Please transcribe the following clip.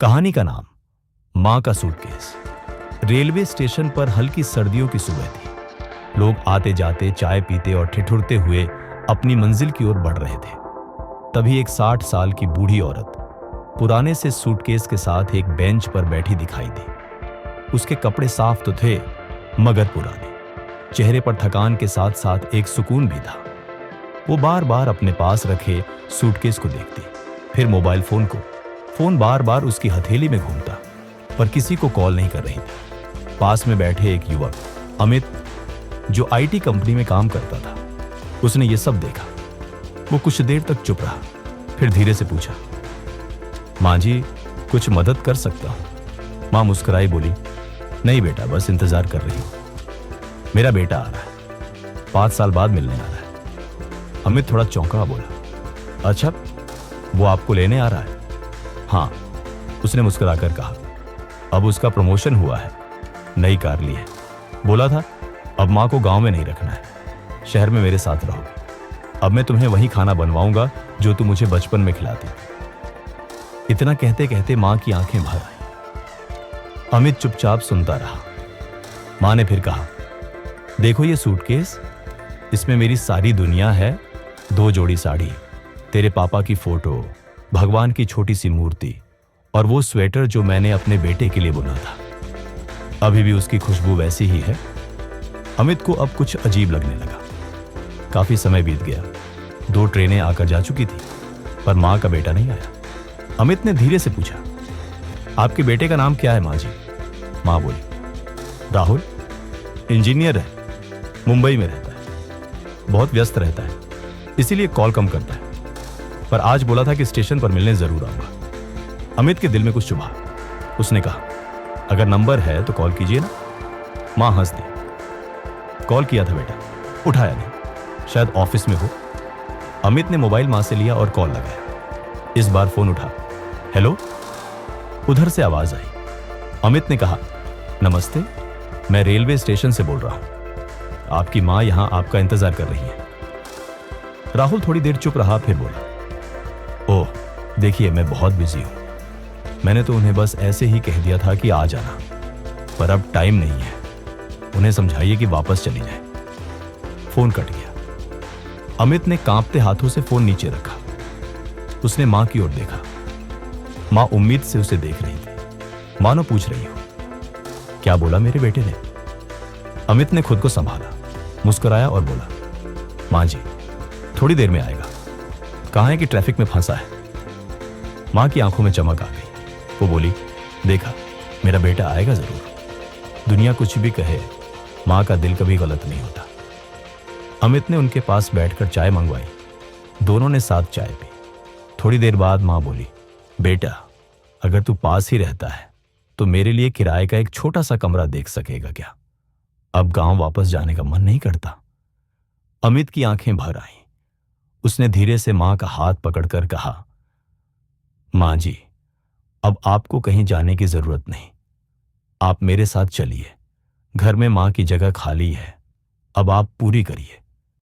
कहानी का नाम मां का सूटकेस। रेलवे स्टेशन पर हल्की सर्दियों की सुबह थी। लोग आते जाते चाय पीते और ठिठुरते हुए अपनी मंजिल की ओर बढ़ रहे थे। तभी एक 60 साल की बूढ़ी औरत पुराने से सूटकेस के साथ एक बेंच पर बैठी दिखाई दी। उसके कपड़े साफ तो थे मगर पुराने। चेहरे पर थकान के साथ साथ एक सुकून भी था। वो बार बार अपने पास रखे सूटकेस को देखती, फिर मोबाइल फोन को। फोन बार बार उसकी हथेली में घूमता, पर किसी को कॉल नहीं कर रही थी। पास में बैठे एक युवक अमित, जो आईटी कंपनी में काम करता था, उसने ये सब देखा। वो कुछ देर तक चुप रहा, फिर धीरे से पूछा, मां जी, कुछ मदद कर सकता हूं? मां मुस्कुराई बोली, नहीं बेटा, बस इंतजार कर रही हूं। मेरा बेटा आ रहा है, 5 साल बाद मिलने आ रहा है। अमित थोड़ा चौंका बोला, अच्छा, वो आपको लेने आ रहा है? हाँ, उसने मुस्कुराकर कहा। अब उसका प्रमोशन हुआ है, नई कार ली है। बोला था अब मां को गांव में नहीं रखना है, शहर में मेरे साथ रहोगे। अब मैं तुम्हें वही खाना बनवाऊंगा जो तुम मुझे बचपन में खिलाती। इतना कहते कहते मां की आंखें भर आई। अमित चुपचाप सुनता रहा। मां ने फिर कहा, देखो ये सूटकेस, इसमें मेरी सारी दुनिया है। 2 जोड़ी साड़ी, तेरे पापा की फोटो, भगवान की छोटी सी मूर्ति और वो स्वेटर जो मैंने अपने बेटे के लिए बुना था। अभी भी उसकी खुशबू वैसी ही है। अमित को अब कुछ अजीब लगने लगा। काफी समय बीत गया, 2 ट्रेनें आकर जा चुकी थी, पर मां का बेटा नहीं आया। अमित ने धीरे से पूछा, आपके बेटे का नाम क्या है मां जी? मां बोली, राहुल, इंजीनियर है, मुंबई में रहता है, बहुत व्यस्त रहता है, इसीलिए कॉल कम करता है, पर आज बोला था कि स्टेशन पर मिलने जरूर आऊंगा। अमित के दिल में कुछ चुभा। उसने कहा, अगर नंबर है तो कॉल कीजिए ना। मां हंस दी। कॉल किया था बेटा, उठाया नहीं, शायद ऑफिस में हो। अमित ने मोबाइल मां से लिया और कॉल लगाया। इस बार फोन उठा। हेलो, उधर से आवाज आई। अमित ने कहा, नमस्ते, मैं रेलवे स्टेशन से बोल रहा हूं, आपकी मां यहां आपका इंतजार कर रही है। राहुल थोड़ी देर चुप रहा, फिर बोला, ओह, देखिए मैं बहुत बिजी हूं। मैंने तो उन्हें बस ऐसे ही कह दिया था कि आ जाना, पर अब टाइम नहीं है। उन्हें समझाइए कि वापस चली जाए। फोन कट गया। अमित ने कांपते हाथों से फोन नीचे रखा। उसने मां की ओर देखा। मां उम्मीद से उसे देख रही थी, मानो पूछ रही हो, क्या बोला मेरे बेटे ने? अमित ने खुद को संभाला, मुस्कुराया और बोला, मां जी, थोड़ी देर में आएगा। कहां है कि ट्रैफिक में फंसा है? मां की आंखों में चमक आ गई। वो बोली, देखा, मेरा बेटा आएगा जरूर। दुनिया कुछ भी कहे, मां का दिल कभी गलत नहीं होता। अमित ने उनके पास बैठकर चाय मंगवाई। दोनों ने साथ चाय पी। थोड़ी देर बाद मां बोली, बेटा, अगर तू पास ही रहता है तो मेरे लिए किराए का एक छोटा सा कमरा देख सकेगा क्या? अब गांव वापस जाने का मन नहीं करता। अमित की आंखें भर आईं। उसने धीरे से मां का हाथ पकड़कर कहा, मां जी, अब आपको कहीं जाने की जरूरत नहीं। आप मेरे साथ चलिए। घर में मां की जगह खाली है, अब आप पूरी करिए।